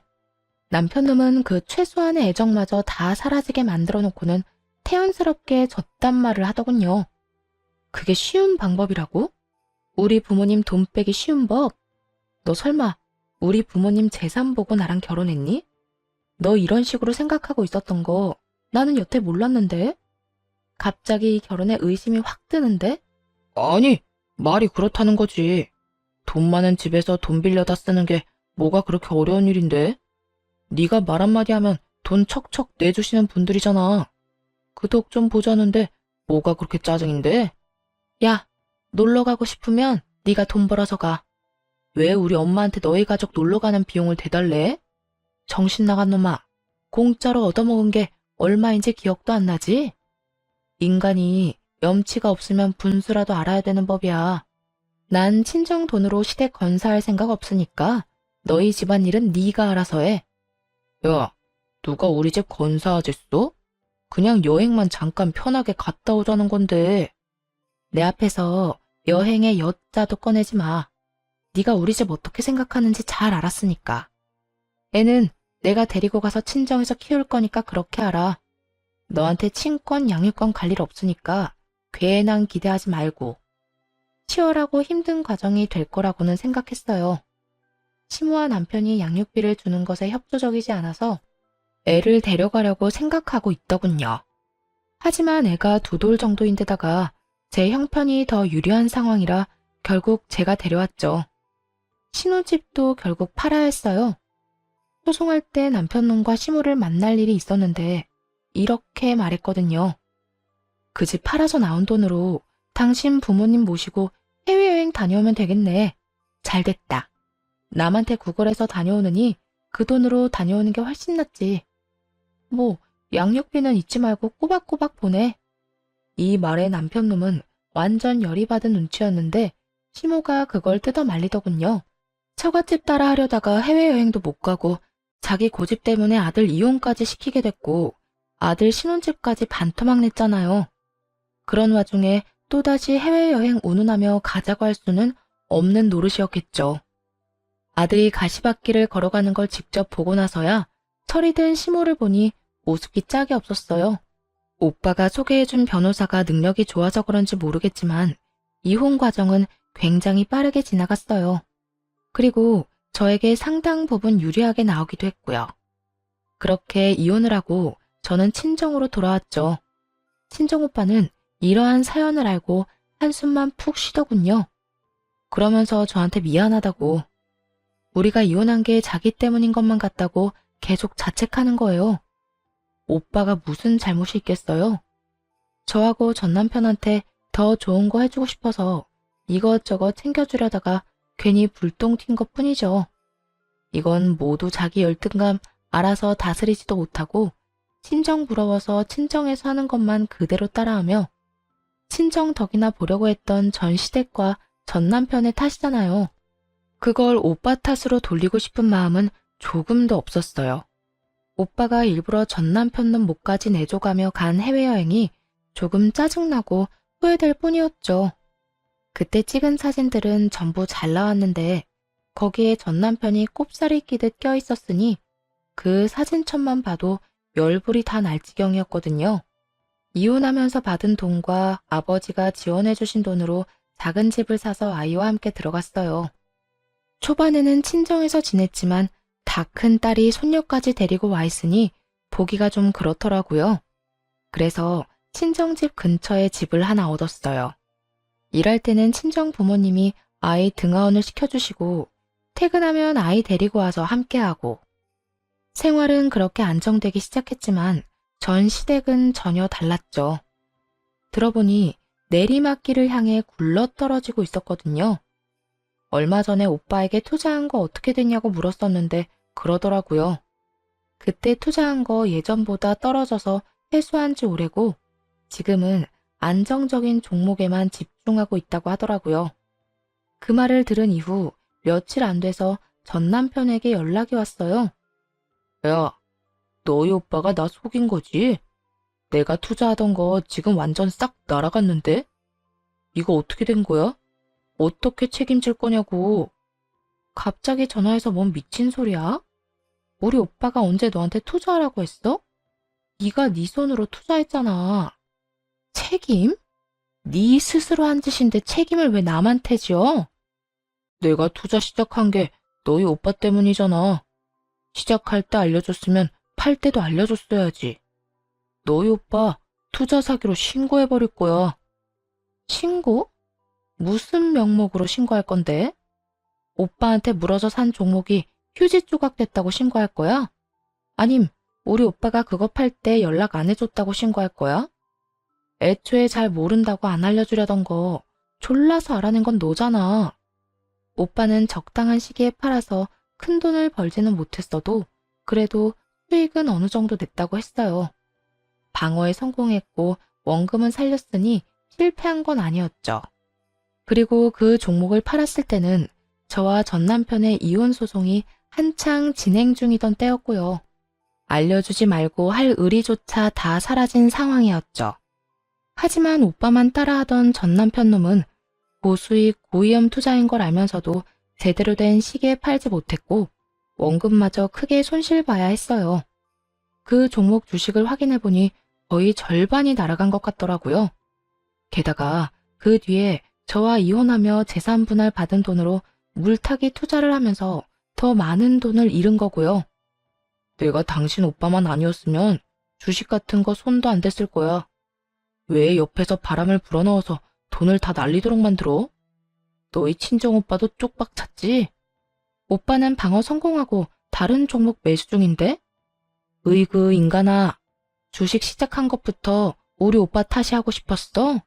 남편놈은 그 최소한의 애정마저 다 사라지게 만들어 놓고는 태연스럽게 저딴 말을 하더군요. 그게 쉬운 방법이라고? 우리 부모님 돈 빼기 쉬운 법? 너 설마 우리 부모님 재산 보고 나랑 결혼했니? 너 이런 식으로 생각하고 있었던 거 나는 여태 몰랐는데? 갑자기 결혼에 의심이 확 드는데? 아니, 말이 그렇다는 거지. 돈 많은 집에서 돈 빌려다 쓰는 게 뭐가 그렇게 어려운 일인데? 네가 말 한마디 하면 돈 척척 내주시는 분들이잖아. 그 덕 좀 보자는데 뭐가 그렇게 짜증인데? 야, 놀러 가고 싶으면 네가 돈 벌어서 가. 왜 우리 엄마한테 너희 가족 놀러 가는 비용을 대달래? 정신 나간 놈아. 공짜로 얻어먹은 게 얼마인지 기억도 안 나지? 인간이 염치가 없으면 분수라도 알아야 되는 법이야. 난 친정 돈으로 시댁 건사할 생각 없으니까 너희 집안일은 네가 알아서 해. 야, 누가 우리 집 건사하겠어? 그냥 여행만 잠깐 편하게 갔다 오자는 건데. 내 앞에서 여행의 여자도 꺼내지 마. 네가 우리 집 어떻게 생각하는지 잘 알았으니까. 애는 내가 데리고 가서 친정에서 키울 거니까 그렇게 알아. 너한테 친권, 양육권 갈 일 없으니까 괜한 기대하지 말고. 치열하고 힘든 과정이 될 거라고는 생각했어요. 시모와 남편이 양육비를 주는 것에 협조적이지 않아서 애를 데려가려고 생각하고 있더군요. 하지만 애가 2돌 정도인데다가 제 형편이 더 유리한 상황이라 결국 제가 데려왔죠. 신혼집도 결국 팔아야 했어요. 소송할 때 남편놈과 시모를 만날 일이 있었는데 이렇게 말했거든요. 그 집 팔아서 나온 돈으로 당신 부모님 모시고 해외여행 다녀오면 되겠네. 잘됐다. 남한테 구걸해서 다녀오느니 그 돈으로 다녀오는 게 훨씬 낫지. 뭐 양육비는 잊지 말고 꼬박꼬박 보내. 이 말에 남편놈은 완전 열이 받은 눈치였는데 시모가 그걸 뜯어 말리더군요. 처갓집 따라 하려다가 해외여행도 못 가고 자기 고집 때문에 아들 이혼까지 시키게 됐고 아들 신혼집까지 반토막 냈잖아요. 그런 와중에 또다시 해외여행 운운하며 가자고 할 수는 없는 노릇이었겠죠. 아들이 가시밭길을 걸어가는 걸 직접 보고 나서야 철이 든 시모를 보니 오숙이 짝이 없었어요. 오빠가 소개해준 변호사가 능력이 좋아서 그런지 모르겠지만 이혼 과정은 굉장히 빠르게 지나갔어요. 그리고 저에게 상당 부분 유리하게 나오기도 했고요. 그렇게 이혼을 하고 저는 친정으로 돌아왔죠. 친정오빠는 이러한 사연을 알고 한숨만 푹 쉬더군요. 그러면서 저한테 미안하다고, 우리가 이혼한 게 자기 때문인 것만 같다고 계속 자책하는 거예요. 오빠가 무슨 잘못이 있겠어요? 저하고 전 남편한테 더 좋은 거 해주고 싶어서 이것저것 챙겨주려다가 괜히 불똥 튄 것 뿐이죠. 이건 모두 자기 열등감 알아서 다스리지도 못하고 친정 부러워서 친정에서 하는 것만 그대로 따라하며 친정 덕이나 보려고 했던 전 시댁과 전 남편의 탓이잖아요. 그걸 오빠 탓으로 돌리고 싶은 마음은 조금도 없었어요. 오빠가 일부러 전 남편 놈 목까지 내줘가며 간 해외여행이 조금 짜증나고 후회될 뿐이었죠. 그때 찍은 사진들은 전부 잘 나왔는데 거기에 전 남편이 꼽살이 끼듯 껴있었으니 그 사진첩만 봐도 열불이 다 날 지경이었거든요. 이혼하면서 받은 돈과 아버지가 지원해주신 돈으로 작은 집을 사서 아이와 함께 들어갔어요. 초반에는 친정에서 지냈지만 다 큰 딸이 손녀까지 데리고 와 있으니 보기가 좀 그렇더라고요. 그래서 친정집 근처에 집을 하나 얻었어요. 일할 때는 친정 부모님이 아이 등하원을 시켜주시고 퇴근하면 아이 데리고 와서 함께하고 생활은 그렇게 안정되기 시작했지만 전 시댁은 전혀 달랐죠. 들어보니 내리막길을 향해 굴러떨어지고 있었거든요. 얼마 전에 오빠에게 투자한 거 어떻게 됐냐고 물었었는데 그러더라고요. 그때 투자한 거 예전보다 떨어져서 회수한 지 오래고 지금은 안정적인 종목에만 집중하고 있다고 하더라고요. 그 말을 들은 이후 며칠 안 돼서 전 남편에게 연락이 왔어요. 야, 너희 오빠가 나 속인 거지? 내가 투자하던 거 지금 완전 싹 날아갔는데? 이거 어떻게 된 거야? 어떻게 책임질 거냐고. 갑자기 전화해서 뭔 미친 소리야? 우리 오빠가 언제 너한테 투자하라고 했어? 네가 네 손으로 투자했잖아. 책임? 네 스스로 한 짓인데 책임을 왜 남한테 져? 내가 투자 시작한 게 너희 오빠 때문이잖아. 시작할 때 알려줬으면 팔 때도 알려줬어야지. 너희 오빠 투자 사기로 신고해버릴 거야. 신고? 무슨 명목으로 신고할 건데? 오빠한테 물어서 산 종목이 휴지 조각 됐다고 신고할 거야? 아님 우리 오빠가 그거 팔 때 연락 안 해줬다고 신고할 거야? 애초에 잘 모른다고 안 알려주려던 거 졸라서 알아낸 건 너잖아. 오빠는 적당한 시기에 팔아서 큰 돈을 벌지는 못했어도 그래도 수익은 어느 정도 냈다고 했어요. 방어에 성공했고 원금은 살렸으니 실패한 건 아니었죠. 그리고 그 종목을 팔았을 때는 저와 전 남편의 이혼 소송이 한창 진행 중이던 때였고요. 알려주지 말고 할 의리조차 다 사라진 상황이었죠. 하지만 오빠만 따라하던 전 남편 놈은 고수익 고위험 투자인 걸 알면서도 제대로 된 시기에 팔지 못했고 원금마저 크게 손실봐야 했어요. 그 종목 주식을 확인해보니 거의 절반이 날아간 것 같더라고요. 게다가 그 뒤에 저와 이혼하며 재산 분할 받은 돈으로 물타기 투자를 하면서 더 많은 돈을 잃은 거고요. 내가 당신 오빠만 아니었으면 주식 같은 거 손도 안 댔을 거야. 왜 옆에서 바람을 불어넣어서 돈을 다 날리도록 만들어? 너희 친정오빠도 쪽박 찼지? 오빠는 방어 성공하고 다른 종목 매수 중인데? 으이그 인간아, 주식 시작한 것부터 우리 오빠 탓이 하고 싶었어?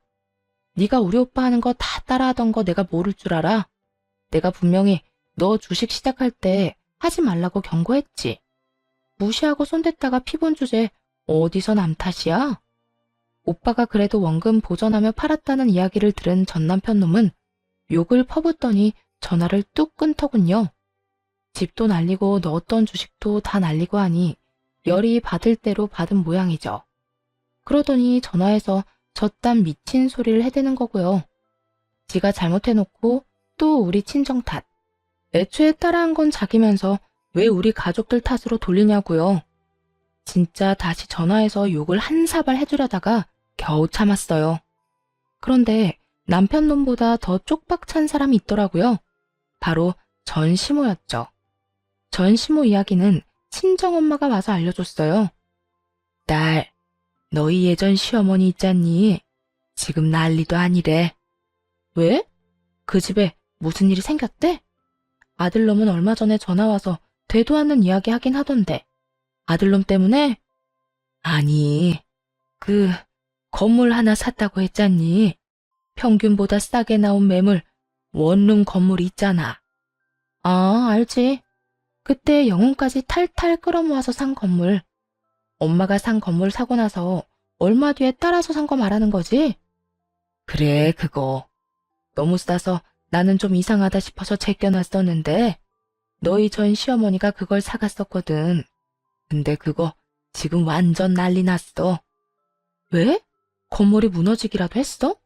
네가 우리 오빠 하는 거 다 따라하던 거 내가 모를 줄 알아? 내가 분명히 너 주식 시작할 때 하지 말라고 경고했지. 무시하고 손댔다가 피본 주제 어디서 남 탓이야? 오빠가 그래도 원금 보전하며 팔았다는 이야기를 들은 전 남편 놈은 욕을 퍼붓더니 전화를 뚝 끊더군요. 집도 날리고 넣었던 주식도 다 날리고 하니 열이 받을 대로 받은 모양이죠. 그러더니 전화해서 저딴 미친 소리를 해대는 거고요. 지가 잘못해놓고 또 우리 친정 탓. 애초에 따라한 건 자기면서 왜 우리 가족들 탓으로 돌리냐고요. 진짜 다시 전화해서 욕을 한 사발 해주려다가 겨우 참았어요. 그런데 남편 놈보다 더 쪽박 찬 사람이 있더라고요. 바로 전시모였죠. 전시모 이야기는 친정엄마가 와서 알려줬어요. 딸, 너희 예전 시어머니 있잖니? 지금 난리도 아니래. 왜? 그 집에 무슨 일이 생겼대? 아들놈은 얼마 전에 전화와서 되도 않는 이야기 하긴 하던데. 아들놈 때문에? 아니, 그 건물 하나 샀다고 했잖니. 평균보다 싸게 나온 매물, 원룸 건물 있잖아. 아, 알지. 그때 영혼까지 탈탈 끌어모아서 산 건물. 엄마가 산 건물 사고 나서 얼마 뒤에 따라서 산 거 말하는 거지? 그래, 그거. 너무 싸서 나는 좀 이상하다 싶어서 제껴놨었는데 너희 전 시어머니가 그걸 사갔었거든. 근데 그거 지금 완전 난리 났어. 왜? 건물이 무너지기라도 했어?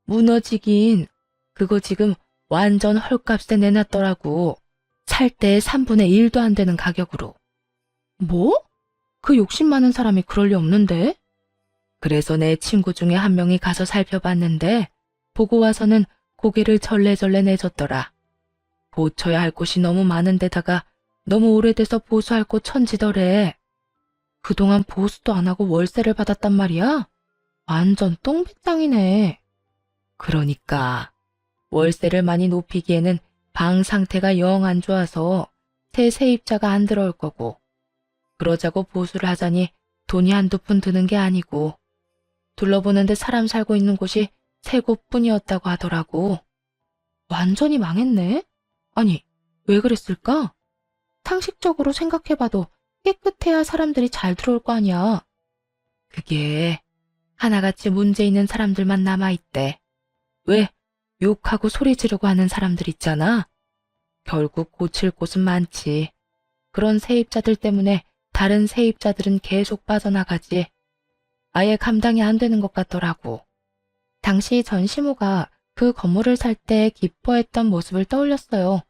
무너지긴. 그거 지금 완전 헐값에 내놨더라고. 살 때 3분의 1도 안 되는 가격으로. 뭐? 그 욕심 많은 사람이 그럴 리 없는데? 그래서 내 친구 중에 한 명이 가서 살펴봤는데 보고 와서는 고개를 절레절레 내줬더라. 고쳐야 할 곳이 너무 많은 데다가 너무 오래돼서 보수할 곳 천지더래. 그동안 보수도 안 하고 월세를 받았단 말이야? 완전 똥배짱이네. 그러니까 월세를 많이 높이기에는 방 상태가 영 안 좋아서 새 세입자가 안 들어올 거고 그러자고 보수를 하자니 돈이 한두 푼 드는 게 아니고 둘러보는데 사람 살고 있는 곳이 세 곳뿐이었다고 하더라고. 완전히 망했네? 아니, 왜 그랬을까? 상식적으로 생각해봐도 깨끗해야 사람들이 잘 들어올 거 아니야. 그게 하나같이 문제 있는 사람들만 남아있대. 왜? 욕하고 소리 지르고 하는 사람들 있잖아. 결국 고칠 곳은 많지. 그런 세입자들 때문에 다른 세입자들은 계속 빠져나가지. 아예 감당이 안 되는 것 같더라고. 당시 전 시모가 그 건물을 살 때 기뻐했던 모습을 떠올렸어요.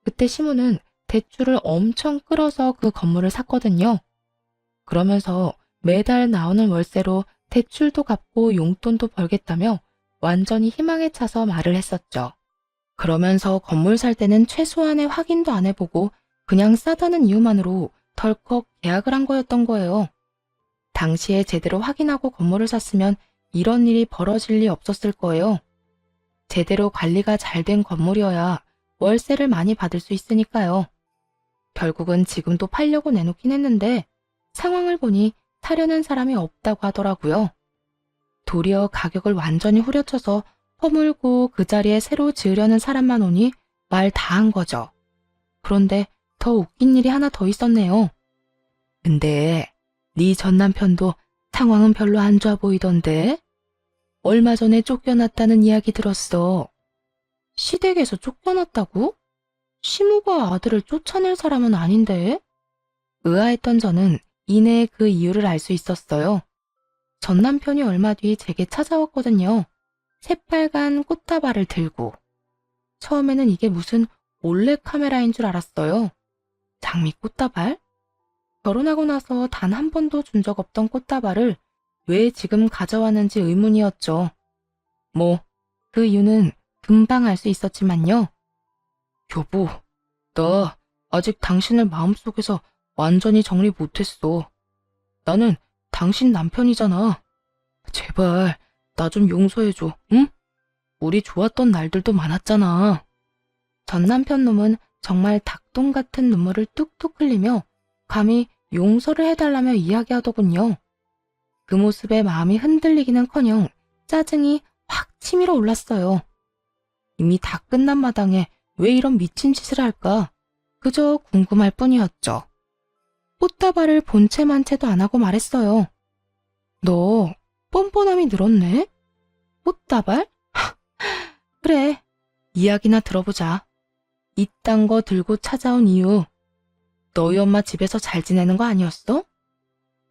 그때 시모는 대출을 엄청 끌어서 그 건물을 샀거든요. 그러면서 매달 나오는 월세로 대출도 갚고 용돈도 벌겠다며 완전히 희망에 차서 말을 했었죠. 그러면서 건물 살 때는 최소한의 확인도 안 해보고 그냥 싸다는 이유만으로 덜컥 계약을 한 거였던 거예요. 당시에 제대로 확인하고 건물을 샀으면 이런 일이 벌어질 리 없었을 거예요. 제대로 관리가 잘 된 건물이어야 월세를 많이 받을 수 있으니까요. 결국은 지금도 팔려고 내놓긴 했는데 상황을 보니 사려는 사람이 없다고 하더라고요. 도리어 가격을 완전히 후려쳐서 허물고 그 자리에 새로 지으려는 사람만 오니 말 다 한 거죠. 그런데 더 웃긴 일이 하나 더 있었네요. 근데 네 전 남편도 상황은 별로 안 좋아 보이던데? 얼마 전에 쫓겨났다는 이야기 들었어. 시댁에서 쫓겨났다고? 시모가 아들을 쫓아낼 사람은 아닌데? 의아했던 저는 이내 그 이유를 알 수 있었어요. 전 남편이 얼마 뒤 제게 찾아왔거든요. 새빨간 꽃다발을 들고. 처음에는 이게 무슨 몰래 카메라인 줄 알았어요. 장미 꽃다발? 결혼하고 나서 단 한 번도 준 적 없던 꽃다발을 왜 지금 가져왔는지 의문이었죠. 뭐, 그 이유는 금방 알 수 있었지만요. 여보, 나 아직 당신을 마음속에서 완전히 정리 못했어. 나는 당신 남편이잖아. 제발 나 좀 용서해줘, 응? 우리 좋았던 날들도 많았잖아. 전 남편 놈은 정말 닭똥 같은 눈물을 뚝뚝 흘리며 감히 용서를 해달라며 이야기하더군요. 그 모습에 마음이 흔들리기는커녕 짜증이 확 치밀어 올랐어요. 이미 다 끝난 마당에 왜 이런 미친 짓을 할까? 그저 궁금할 뿐이었죠. 꽃다발을 본체만 채도 안 하고 말했어요. 너 뻔뻔함이 늘었네? 꽃다발? 그래, 이야기나 들어보자. 이딴 거 들고 찾아온 이유, 너희 엄마 집에서 잘 지내는 거 아니었어?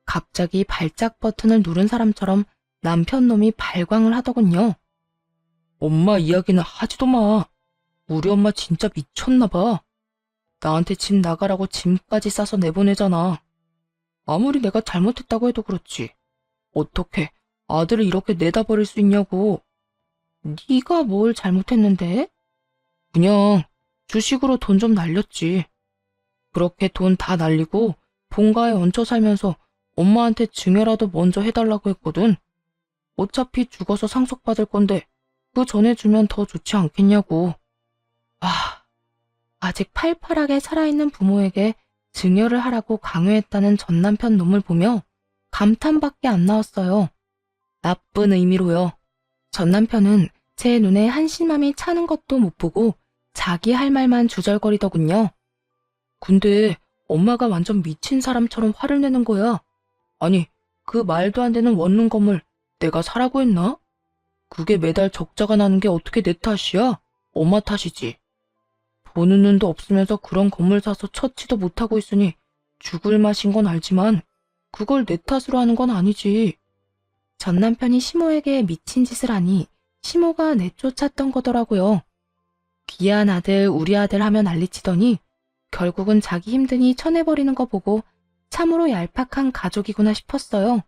갑자기 발작 버튼을 누른 사람처럼 남편 놈이 발광을 하더군요. 엄마 이야기는 하지도 마. 우리 엄마 진짜 미쳤나 봐. 나한테 집 나가라고 짐까지 싸서 내보내잖아. 아무리 내가 잘못했다고 해도 그렇지. 어떻게 아들을 이렇게 내다 버릴 수 있냐고. 네가 뭘 잘못했는데? 그냥 주식으로 돈 좀 날렸지. 그렇게 돈 다 날리고 본가에 얹혀 살면서 엄마한테 증여라도 먼저 해달라고 했거든. 어차피 죽어서 상속받을 건데 그 전에 주면 더 좋지 않겠냐고. 아직 팔팔하게 살아있는 부모에게 증여를 하라고 강요했다는 전 남편 놈을 보며 감탄밖에 안 나왔어요. 나쁜 의미로요. 전 남편은 제 눈에 한심함이 차는 것도 못 보고 자기 할 말만 주절거리더군요. 근데 엄마가 완전 미친 사람처럼 화를 내는 거야. 아니, 그 말도 안 되는 원룸 건물 내가 사라고 했나? 그게 매달 적자가 나는 게 어떻게 내 탓이야? 엄마 탓이지. 보는 눈도 없으면서 그런 건물 사서 처치도 못하고 있으니 죽을 맛인 건 알지만 그걸 내 탓으로 하는 건 아니지. 전 남편이 시모에게 미친 짓을 하니 시모가 내쫓았던 거더라고요. 귀한 아들, 우리 아들 하며 난리치더니 결국은 자기 힘드니 쳐내버리는 거 보고 참으로 얄팍한 가족이구나 싶었어요.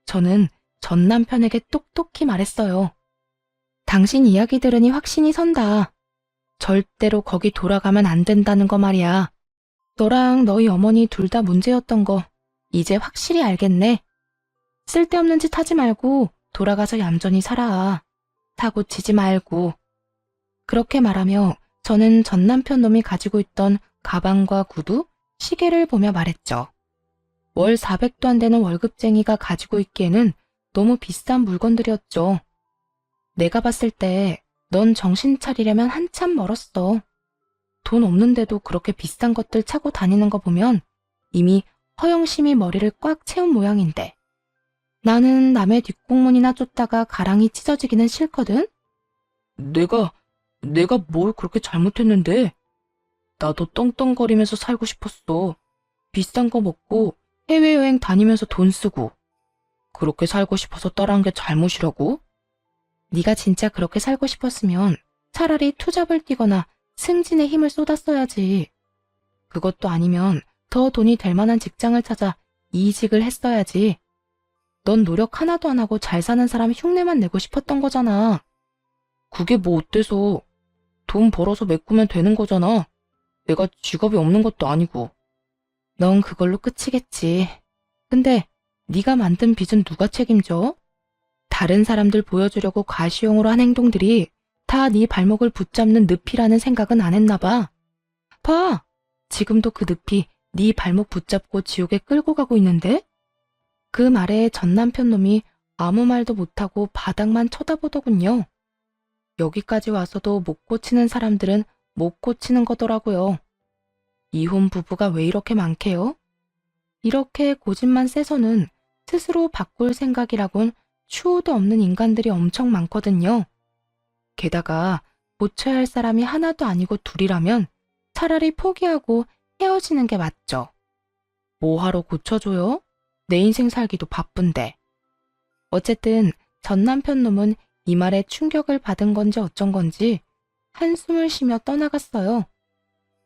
저는 전 남편에게 똑똑히 말했어요. 당신 이야기 들으니 확신이 선다. 절대로 거기 돌아가면 안 된다는 거 말이야. 너랑 너희 어머니 둘 다 문제였던 거 이제 확실히 알겠네. 쓸데없는 짓 하지 말고 돌아가서 얌전히 살아. 사고 치지 말고. 그렇게 말하며 저는 전 남편 놈이 가지고 있던 가방과 구두, 시계를 보며 말했죠. 월 400도 안 되는 월급쟁이가 가지고 있기에는 너무 비싼 물건들이었죠. 내가 봤을 때 넌 정신 차리려면 한참 멀었어. 돈 없는데도 그렇게 비싼 것들 차고 다니는 거 보면 이미 허영심이 머리를 꽉 채운 모양인데. 나는 남의 뒷공문이나 쫓다가 가랑이 찢어지기는 싫거든? 내가 뭘 그렇게 잘못했는데? 나도 떵떵거리면서 살고 싶었어. 비싼 거 먹고 해외여행 다니면서 돈 쓰고. 그렇게 살고 싶어서 따라한 게 잘못이라고? 네가 진짜 그렇게 살고 싶었으면 차라리 투잡을 뛰거나 승진에 힘을 쏟았어야지. 그것도 아니면 더 돈이 될 만한 직장을 찾아 이직을 했어야지. 넌 노력 하나도 안 하고 잘 사는 사람 흉내만 내고 싶었던 거잖아. 그게 뭐 어때서? 돈 벌어서 메꾸면 되는 거잖아. 내가 직업이 없는 것도 아니고. 넌 그걸로 끝이겠지. 근데 네가 만든 빚은 누가 책임져? 다른 사람들 보여주려고 과시용으로 한 행동들이 다 네 발목을 붙잡는 늪이라는 생각은 안 했나 봐. 봐! 지금도 그 늪이 네 발목 붙잡고 지옥에 끌고 가고 있는데? 그 말에 전 남편 놈이 아무 말도 못하고 바닥만 쳐다보더군요. 여기까지 와서도 못 고치는 사람들은 못 고치는 거더라고요. 이혼 부부가 왜 이렇게 많게요? 이렇게 고집만 세서는 스스로 바꿀 생각이라곤 추호도 없는 인간들이 엄청 많거든요. 게다가 고쳐야 할 사람이 하나도 아니고 둘이라면 차라리 포기하고 헤어지는 게 맞죠. 뭐하러 고쳐줘요? 내 인생 살기도 바쁜데. 어쨌든 전 남편 놈은 이 말에 충격을 받은 건지 어쩐 건지 한숨을 쉬며 떠나갔어요.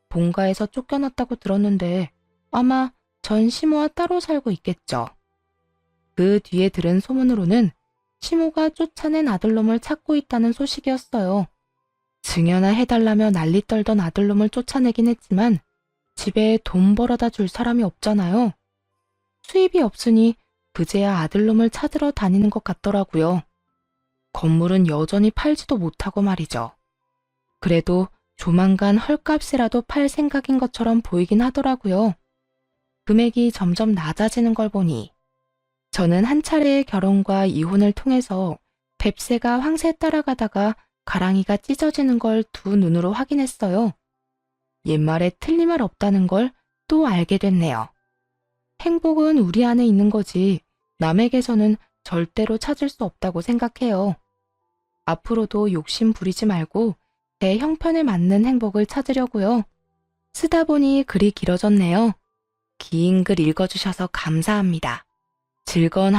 본가에서 쫓겨났다고 들었는데 아마 전 시모와 따로 살고 있겠죠. 그 뒤에 들은 소문으로는 시모가 쫓아낸 아들놈을 찾고 있다는 소식이었어요. 증여나 해달라며 난리 떨던 아들놈을 쫓아내긴 했지만 집에 돈 벌어다 줄 사람이 없잖아요. 수입이 없으니 그제야 아들놈을 찾으러 다니는 것 같더라고요. 건물은 여전히 팔지도 못하고 말이죠. 그래도 조만간 헐값이라도 팔 생각인 것처럼 보이긴 하더라고요. 금액이 점점 낮아지는 걸 보니 저는 한 차례의 결혼과 이혼을 통해서 뱁새가 황새 따라가다가 가랑이가 찢어지는 걸 두 눈으로 확인했어요. 옛말에 틀린 말 없다는 걸 또 알게 됐네요. 행복은 우리 안에 있는 거지 남에게서는 절대로 찾을 수 없다고 생각해요. 앞으로도 욕심 부리지 말고 제 형편에 맞는 행복을 찾으려고요. 쓰다 보니 글이 길어졌네요. 긴 글 읽어주셔서 감사합니다. 즐거운